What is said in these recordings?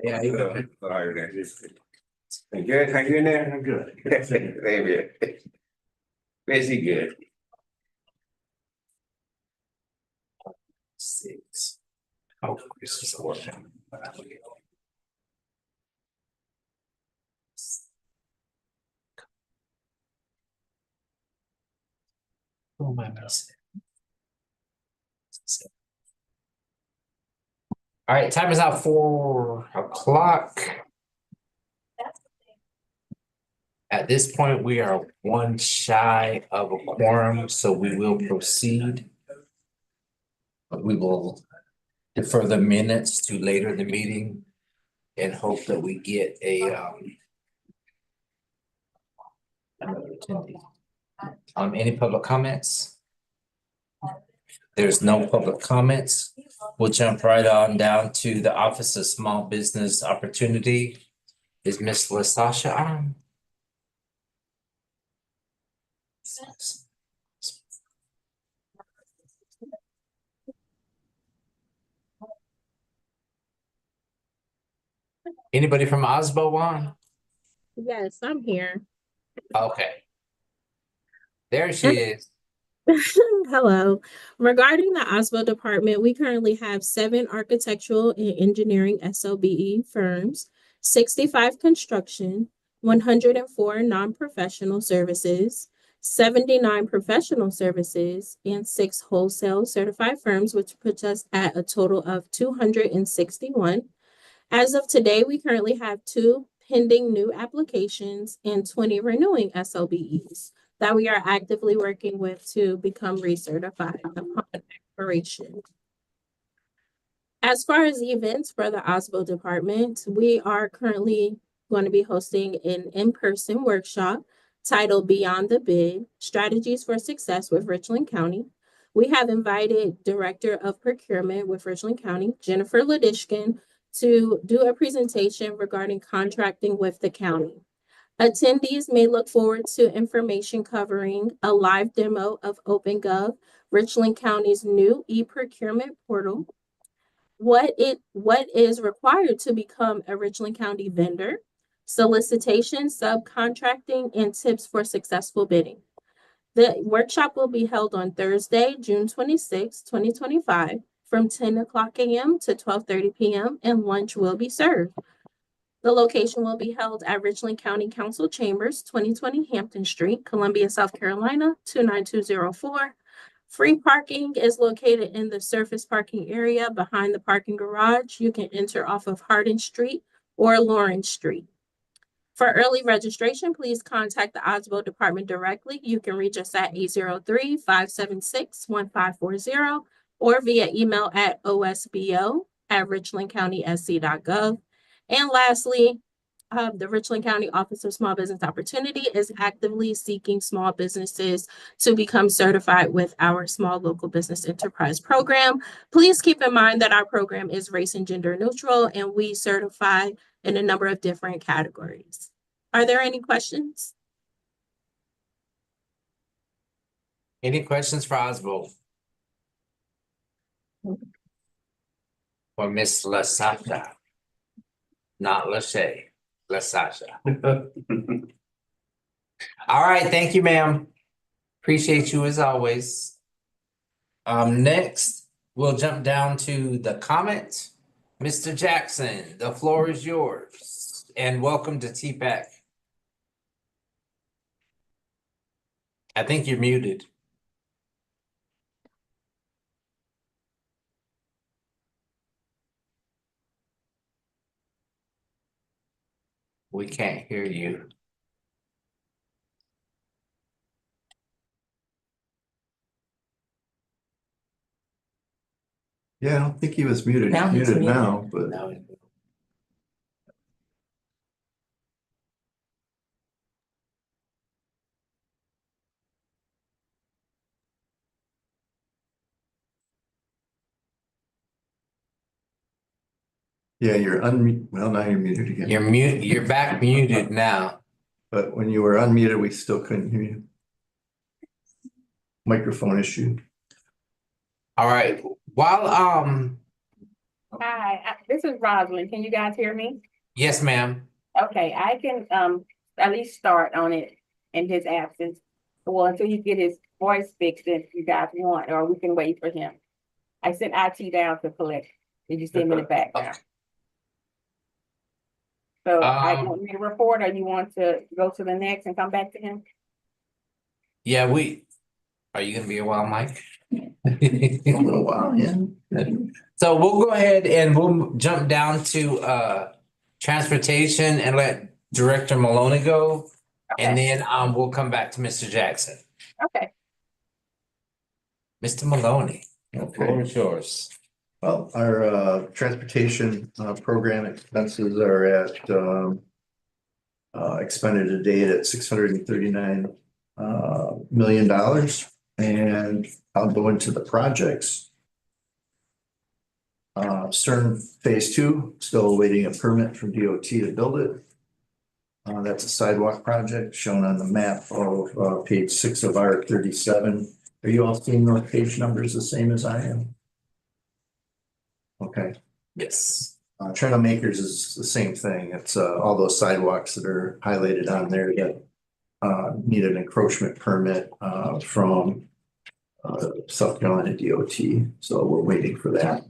Yeah, you know. Sorry, that is. You good? How you in there? I'm good. Maybe. Busy good. 6. Oh, this is working. Who am I missing? All right, time is out 4 o'clock. At this point, we are one shy of a quorum, so we will proceed. We will defer the minutes to later in the meeting and hope that we get another attendee. Any public comments? There's no public comments. We'll jump right on down to the Office of Small Business Opportunity. Is Miss LaSasha on? Anybody from Osbo on? Yes, I'm here. Okay. There she is. Hello. Regarding the OSBO department, we currently have 7 architectural and engineering SOBE firms, 65 construction, 104 non-professional services, 79 professional services, and 6 wholesale certified firms, which puts us at a total of 261. As of today, we currently have 2 pending new applications and 20 renewing SOBEs that we are actively working with to become recertified upon expiration. As far as events for the OSBO department, we are currently going to be hosting an in-person workshop titled Beyond the Bid, Strategies for Success with Richland County. We have invited Director of Procurement with Richland County, Jennifer Ladishkin, to do a presentation regarding contracting with the county. Attendees may look forward to information covering a live demo of OpenGov, Richland County's new e-procurement portal, what is required to become a Richland County vendor, solicitation, subcontracting, and tips for successful bidding. The workshop will be held on Thursday, June 26, 2025, from 10 o'clock a.m. to 12:30 p.m., and lunch will be served. The location will be held at Richland County Council Chambers, 2020 Hampton Street, Columbia, South Carolina, 29204. Free parking is located in the surface parking area behind the parking garage. You can enter off of Hardin Street or Lawrence Street. For early registration, please contact the OSBO department directly. You can reach us at 803-576-1540 or via email at osbo@richlandcountysc.gov. And lastly, the Richland County Office of Small Business Opportunity is actively seeking small businesses to become certified with our Small Local Business Enterprise program. Please keep in mind that our program is race and gender neutral, and we certify in a number of different categories. Are there any questions? Any questions for Osbo? Or Miss LaSasha? Not Lachey, LaSasha. All right, thank you, ma'am. Appreciate you as always. Next, we'll jump down to the comment. Mr. Jackson, the floor is yours, and welcome to TPAC. I think you're muted. We can't hear you. Yeah, I don't think he was muted. Now He's he's muted muted. now, but No. yeah, you're unmuted. Well, now you're muted again. You're back muted now. But when you were unmuted, we still couldn't hear you. Microphone issue. All right. While Hi, this is Rosalind. Can you guys hear me? Yes, ma'am. Okay, I can at least start on it in his absence. Well, until he get his voice fixed, if you guys want, or we can wait for him. I sent IT down to collect. Did you see him in the background? So I want me to report, or you want to go to the next and come back to him? Yeah, are you gonna be a while, Mike? A little while, yeah. So we'll go ahead and we'll jump down to transportation and let Director Maloney go. And Okay, then we'll come back to Mr. Jackson. okay. Mr. Maloney, the floor Okay, is yours. well, our transportation program expenses are at expended to date at $639 million. And I'll go into the projects. CERN Phase 2, still awaiting a permit from DOT to build it. That's a sidewalk project shown on the map of page 6 of R37. Are you all seeing those page numbers the same as I am? Okay. Yes. Trail Makers is the same thing. It's all those sidewalks that are highlighted on there that need an encroachment permit from South Carolina DOT. So we're waiting for that.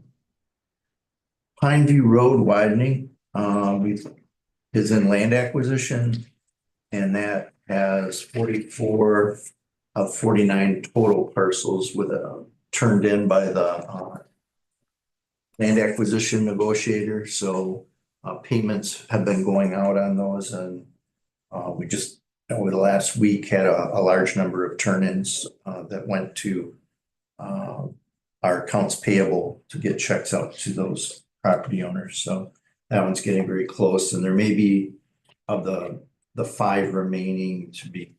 Pineview Road widening is in land acquisition, and that has 44 of 49 total parcels with turned in by the land acquisition negotiator. So payments have been going out on those, and we just over the last week had a large number of turn-ins that went to our accounts payable to get checks out to those property owners. So that one's getting very close, and there may be of the 5 remaining to be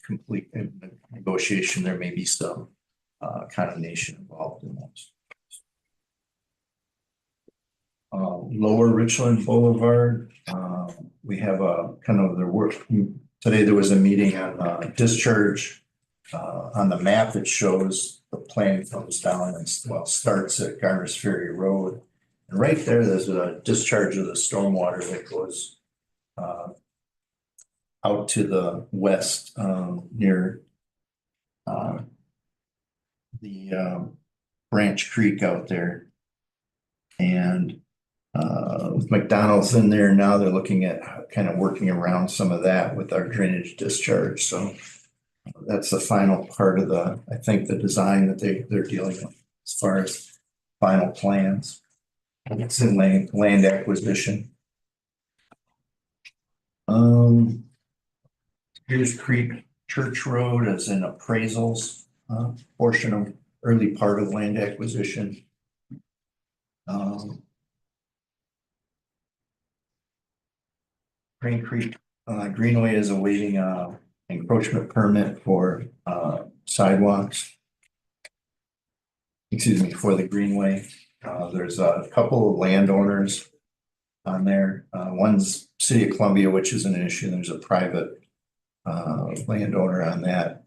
complete in the negotiation. There may be some condemnation involved in those. Lower Richland Boulevard, we have a kind of the work. Today there was a meeting on discharge. On the map, it shows the plan comes down and starts at Garner's Ferry Road. And right there's a discharge of the stormwater that goes out to the west near the Branch Creek out there. And with McDonald's in there now, they're looking at kind of working around some of that with our drainage discharge. So that's the final part of I think the design that they're dealing with as far as final plans. And it's in land acquisition. Here's Creek Church Road as in appraisals, portion of early part of land acquisition. Crane Creek Greenway is awaiting encroachment permit for sidewalks. Excuse me, for the Greenway. There's a couple of landowners on there. One's City of Columbia, which isn't an issue. There's a private landowner on that.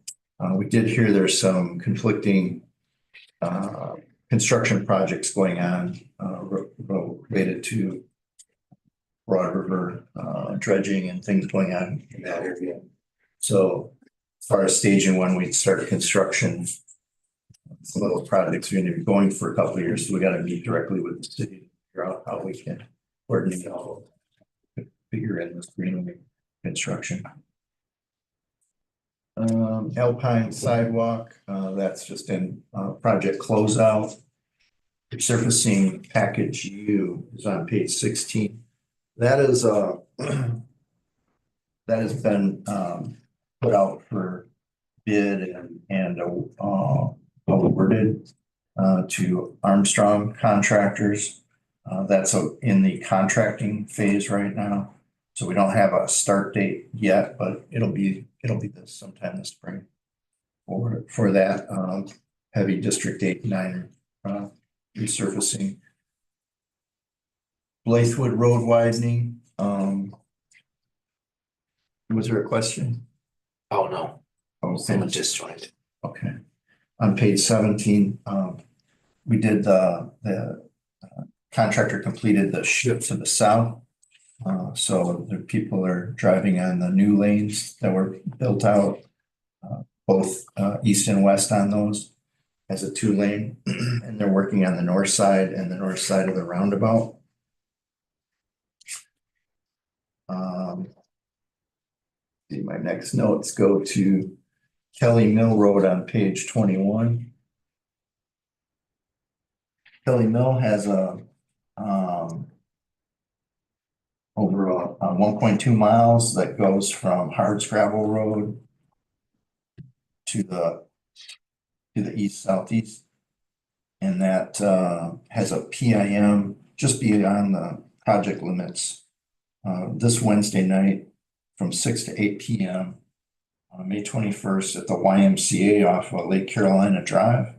We did hear there's some conflicting construction projects going on related to Broad River dredging and things going on in that area. So as far as staging when we start construction, some of those projects are going to be going for a couple of years. So we got to meet directly with the city to figure out how we can coordinate all of figure in this greenway construction. Alpine sidewalk, that's just in project closeout. Resurfacing package U is on page 16. That is that has been put out for bid and awarded to Armstrong Contractors. That's in the contracting phase right now. So we don't have a start date yet, but it'll be this sometime this spring for that heavy District 89 resurfacing. Blythewood Road widening. Was there a question? Oh, no. Oh, Someone just joined. okay. On page 17, we did the contractor completed the shift to the south. So the people are driving on the new lanes that were built out, both east and west on those as a 2-lane. And they're working on the north side and the north side of the roundabout. See, my next notes go to Kelly Mill Road on page 21. Kelly Mill has over 1.2 miles that goes from Hardscrabble Road to the east southeast. And that has a PIM just beyond the project limits this Wednesday night from 6 to 8 p.m. on May 21st at the YMCA off of Lake Carolina Drive.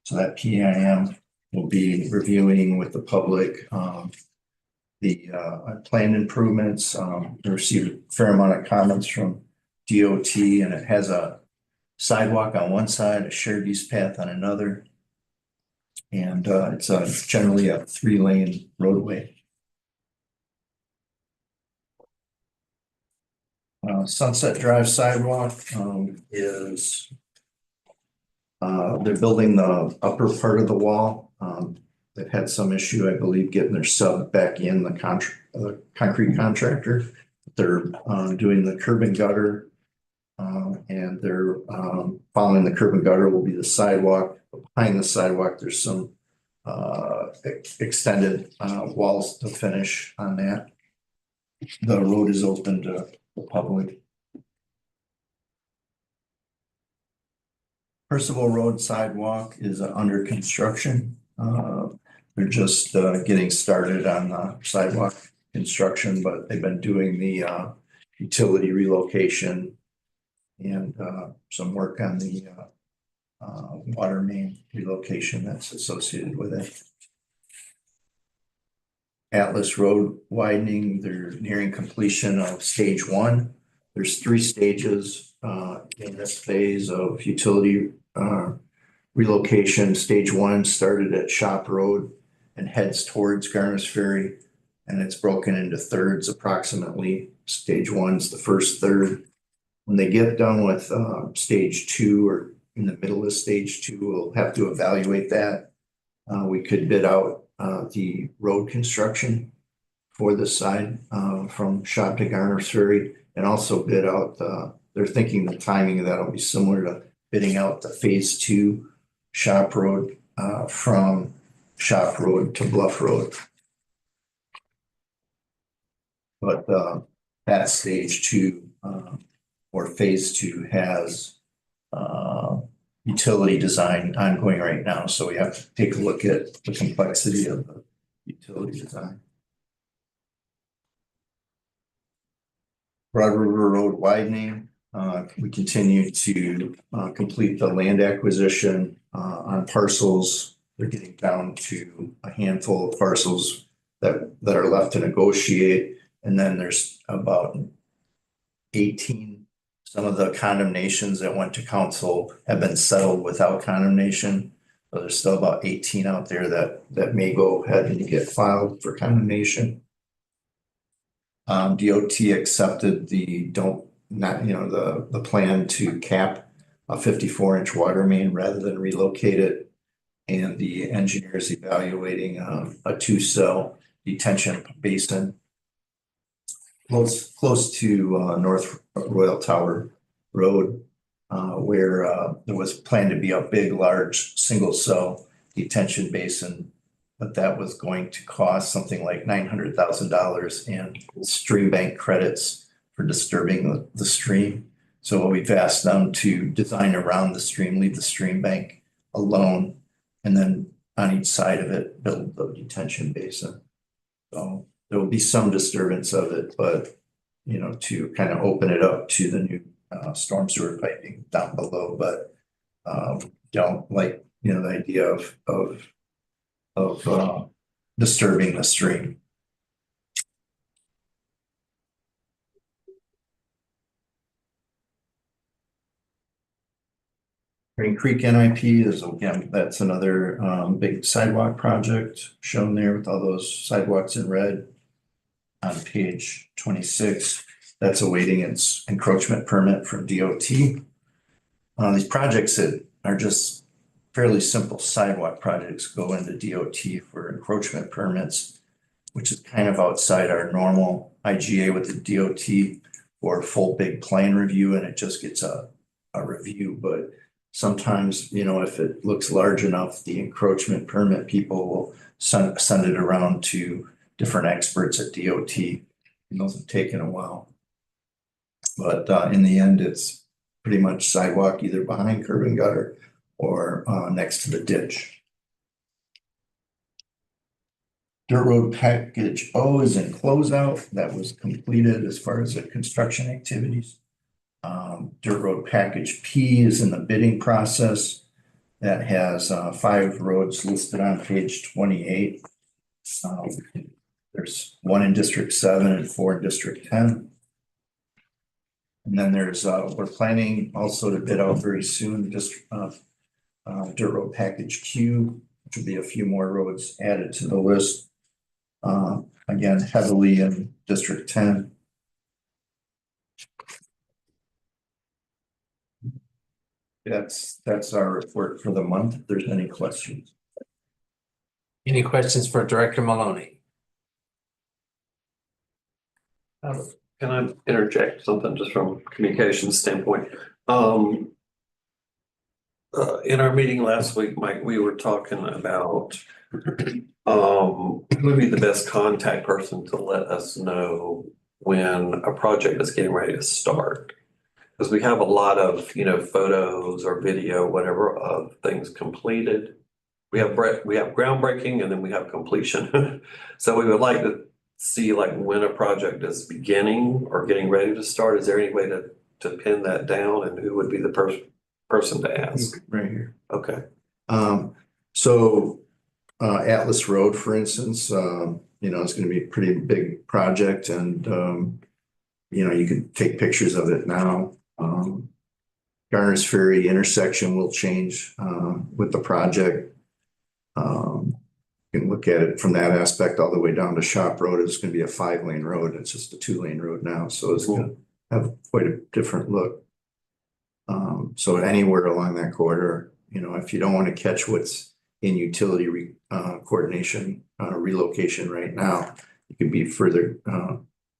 So that PIM will be reviewing with the public the planned improvements. We received a fair amount of comments from DOT, and it has a sidewalk on one side, a shared use path on another. And it's generally a 3-lane roadway. Sunset Drive sidewalk is they're building the upper part of the wall. They've had some issue, I believe, getting their sub back in, the concrete contractor. They're doing the curb and gutter, and they're following the curb and gutter will be the sidewalk. Behind the sidewalk, there's some extended walls to finish on that. The road is open to the public. Percival Road sidewalk is under construction. They're just getting started on the sidewalk construction, but they've been doing the utility relocation and some work on the water main relocation that's associated with it. Atlas Road widening, they're nearing completion of stage 1. There's 3 stages in this phase of utility relocation. Stage 1 started at Shop Road and heads towards Garner's Ferry, and it's broken into thirds approximately. Stage 1's the first third. When they get done with stage 2 or in the middle of stage 2, we'll have to evaluate that. We could bid out the road construction for this side from Shop to Garner's Ferry, and also bid out they're thinking the timing of that will be similar to bidding out the phase 2 Shop Road from Shop Road to Bluff Road. But that stage 2 or phase 2 has utility design ongoing right now. So we have to take a look at the complexity of the utility design. Broad River Road widening. We continue to complete the land acquisition on parcels. They're getting down to a handful of parcels that are left to negotiate. And then there's about 18. Some of the condemnations that went to council have been settled without condemnation. So there's still about 18 out there that may go ahead and get filed for condemnation. DOT accepted the plan to cap a 54-inch water main rather than relocate it. And the engineers evaluating a 2-cell detention basin close to North Royal Tower Road, where there was planned to be a big, large single-cell detention basin, but that was going to cost something like $900,000 in stream bank credits for disturbing the stream. So we've asked them to design around the stream, leave the stream bank alone, and then on each side of it, build the detention basin. So there will be some disturbance of it, but to kind of open it up to the new storm sewer piping down below, but don't like the idea of disturbing the stream. Green Creek NIP is, again, that's another big sidewalk project shown there with all those sidewalks in red. On page 26, that's awaiting its encroachment permit from DOT. These projects that are just fairly simple sidewalk projects go into DOT for encroachment permits, which is kind of outside our normal IGA with the DOT or full big plan review, and it just gets a review. But sometimes, if it looks large enough, the encroachment permit people will send it around to different experts at DOT, and those have taken a while. But in the end, it's pretty much sidewalk either behind curb and gutter or next to the ditch. Dirt Road Package O is in closeout. That was completed as far as the construction activities. Dirt Road Package P is in the bidding process. That has 5 roads listed on page 28. There's 1 in District 7 and 4 in District 10. And then there's, we're planning also to bid out very soon, just Dirt Road Package Q, which will be a few more roads added to the list. Again, heavily in District 10. That's our report for the month. If there's any questions. Any questions for Director Maloney? Can I interject something just from a communication standpoint? In our meeting last week, Mike, we were talking about who would be the best contact person to let us know when a project is getting ready to start. Because we have a lot of, photos or video, whatever, of things completed. We have groundbreaking and then we have completion. So we would like to see when a project is beginning or getting ready to start. Is there any way to pin that down, and who would be the person to ask? Right here. Okay. So Atlas Road, for instance, it's going to be a pretty big project, and you can take pictures of it now. Garner's Ferry intersection will change with the project. You can look at it from that aspect all the way down to Shop Road. It's going to be a 5-lane road. It's just a 2-lane road now, so it's going to have quite a different look. So anywhere along that corridor, if you don't want to catch what's in utility coordination relocation right now, you can be further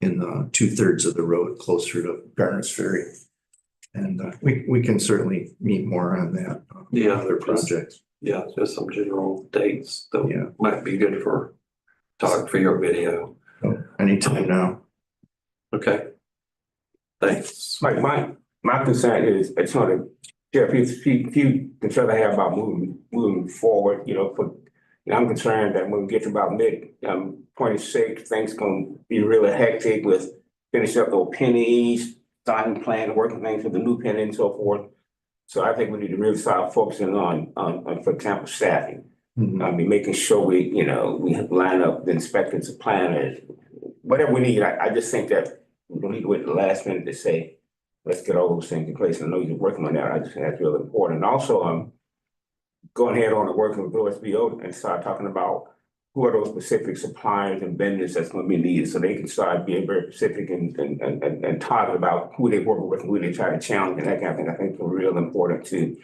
in the 2/3 of the road closer to Garner's Ferry. And we can certainly meet more on that. Other projects. Yeah, just some general dates that might be good for your video. So anytime now. Okay. Thanks. Like my concern is, I just want to share a few concerns I have about moving forward. I'm concerned that when we get to about mid 26, things gonna be really hectic with finishing up those pennies, starting plan, working things with the new penny and so forth. So I think we need to really start focusing on for example, staffing. I mean, making sure we line up the inspectors, the planners, whatever we need. I just think that we don't need to wait to the last minute to say, let's get all those things in place. I know you're working on that. I just think that's really important. And also, going ahead on and working with OSBO and start talking about who are those specific suppliers and vendors that's going to be needed, so they can start being very specific and talking about who they work with and who they try to challenge and that kind of thing. I think is real important too.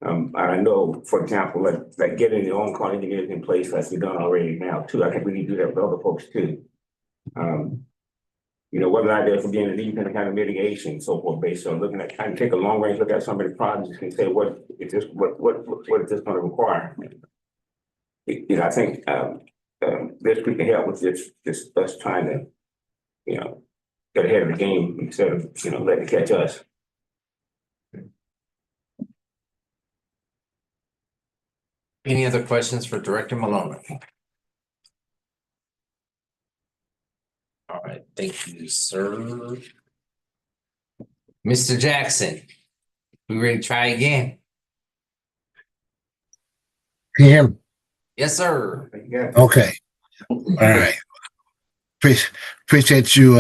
I know, for example, like getting the on-call engineers in place like we've done already now too. I think we need to do that with other folks too. Whether or not there's being an independent kind of mitigation and so forth, based on looking at kind of take a long range look at some of the projects and say what is this going to require. I think this we can help with just us trying to get ahead of the game instead of letting it catch us. Any other questions for Director Maloney? All right, thank you, sir. Mr. Jackson, we ready to try again? Can you hear me? Yes, sir. Yeah. Okay. All right. Appreciate you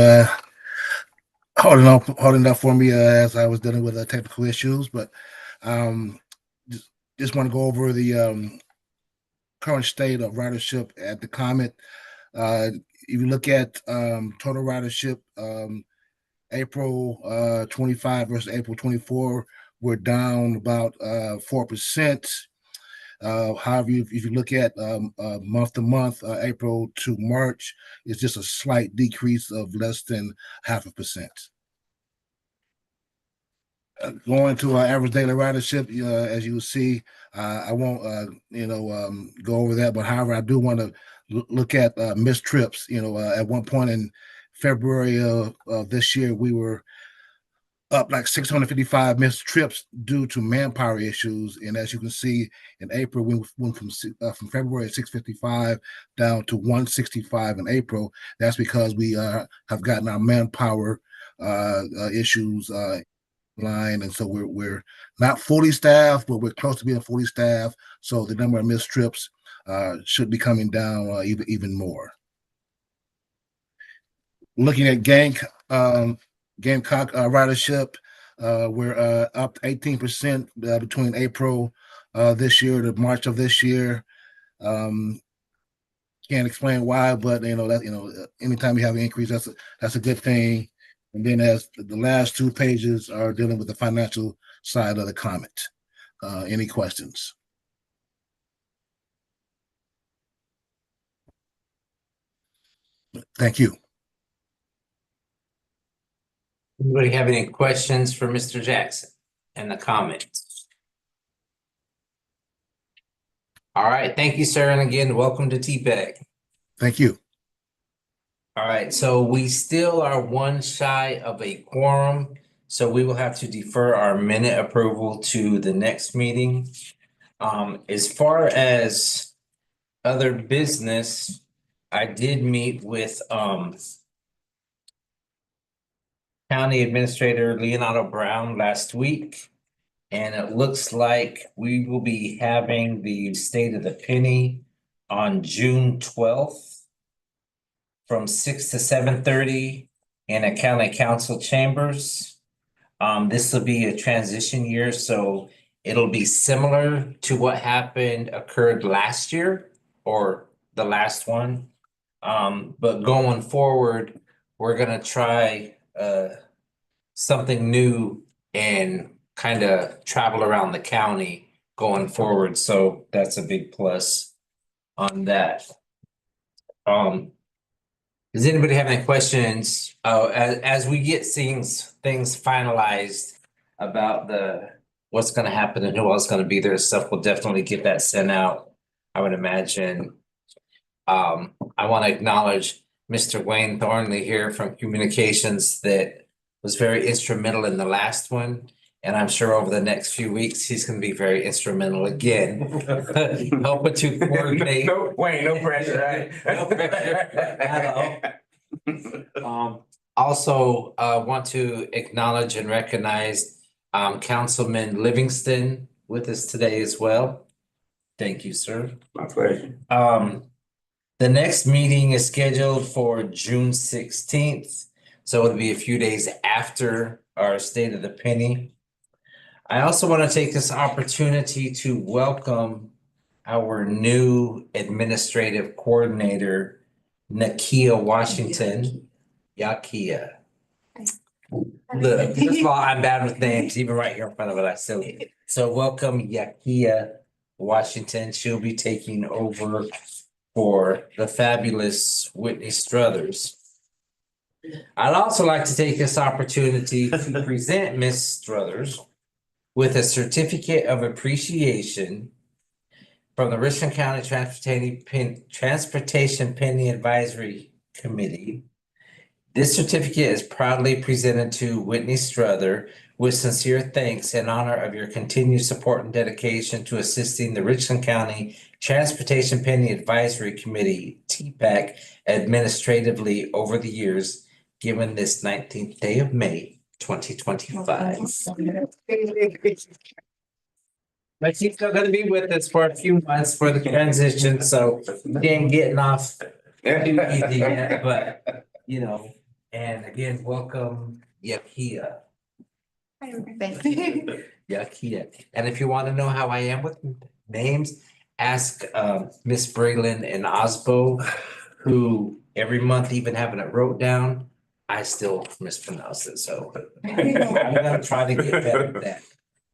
holding up for me as I was dealing with technical issues. But just want to go over the current state of ridership at the Comet. If you look at total ridership, April 25 versus April 24, we're down about 4%. However, if you look at month to month, April to March, it's just a slight decrease of less than 0.5%. Going to our average daily ridership, as you will see, I won't, go over that. But however, I do want to look at missed trips. At one point in February of this year, we were up like 655 missed trips due to manpower issues. And as you can see, in April, we went from February at 655 down to 165 in April. That's because we have gotten our manpower issues line, and so we're not fully staffed, but we're close to being fully staffed. So the number of missed trips should be coming down even more. Looking at Gamecock ridership, we're up 18% between April this year to March of this year. Can't explain why, but anytime you have an increase, that's a good thing. And then as the last two pages are dealing with the financial side of the Comet. Any questions? Thank you. Anybody have any questions for Mr. Jackson and the comments? All right, thank you, sir. And again, welcome to TPEC. Thank you. All right, so we still are one shy of a quorum, so we will have to defer our minute approval to the next meeting. As far as other business, I did meet with County Administrator Leonardo Brown last week, and it looks like we will be having the State of the Penny on June 12th. From 6 to 7:30 in a county council chambers. This will be a transition year, so it'll be similar to what occurred last year or the last one. But going forward, we're gonna try something new and kind of travel around the county going forward. So that's a big plus on that. Does anybody have any questions? As we get things finalized about what's gonna happen and who else is gonna be there, stuff, we'll definitely get that sent out, I would imagine. I want to acknowledge Mr. Wayne Thornley here from Communications that was very instrumental in the last one. And I'm sure over the next few weeks, he's gonna be very instrumental again. Helping to coordinate. No, Wayne, no pressure, right? No pressure. Hello. Also, want to acknowledge and recognize Councilman Livingston with us today as well. Thank you, sir. My pleasure. The next meeting is scheduled for June 16th, so it'll be a few days after our State of the Penny. I also want to take this opportunity to welcome our new administrative coordinator, Nakia Washington. Yakia. Look, first of all, I'm bad with names, even right here in front of it, I still. So welcome Yakia Washington. She'll be taking over for the fabulous Whitney Struthers. I'd also like to take this opportunity to present Miss Struthers with a certificate of appreciation from the Richland County Transportation Penny Advisory Committee. This certificate is proudly presented to Whitney Struther with sincere thanks in honor of your continued support and dedication to assisting the Richland County Transportation Penny Advisory Committee, TPAC, administratively over the years, given this 19th day of May, 2025. But she's still gonna be with us for a few months for the transition, so she ain't getting off too easy yet, but, and again, welcome, Yakia. Thank you. Yakita. And if you want to know how I am with names, ask Miss Braylon and Osbo, who every month, even having it wrote down, I still mispronounce it. So I'm gonna try to get better at that.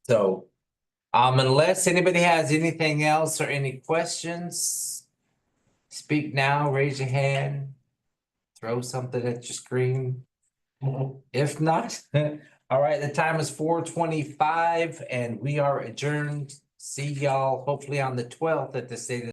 So unless anybody has anything else or any questions, speak now, raise your hand, throw something at your screen. If not, all right, the time is 4:25 and we are adjourned. See y'all hopefully on the 12th at the State of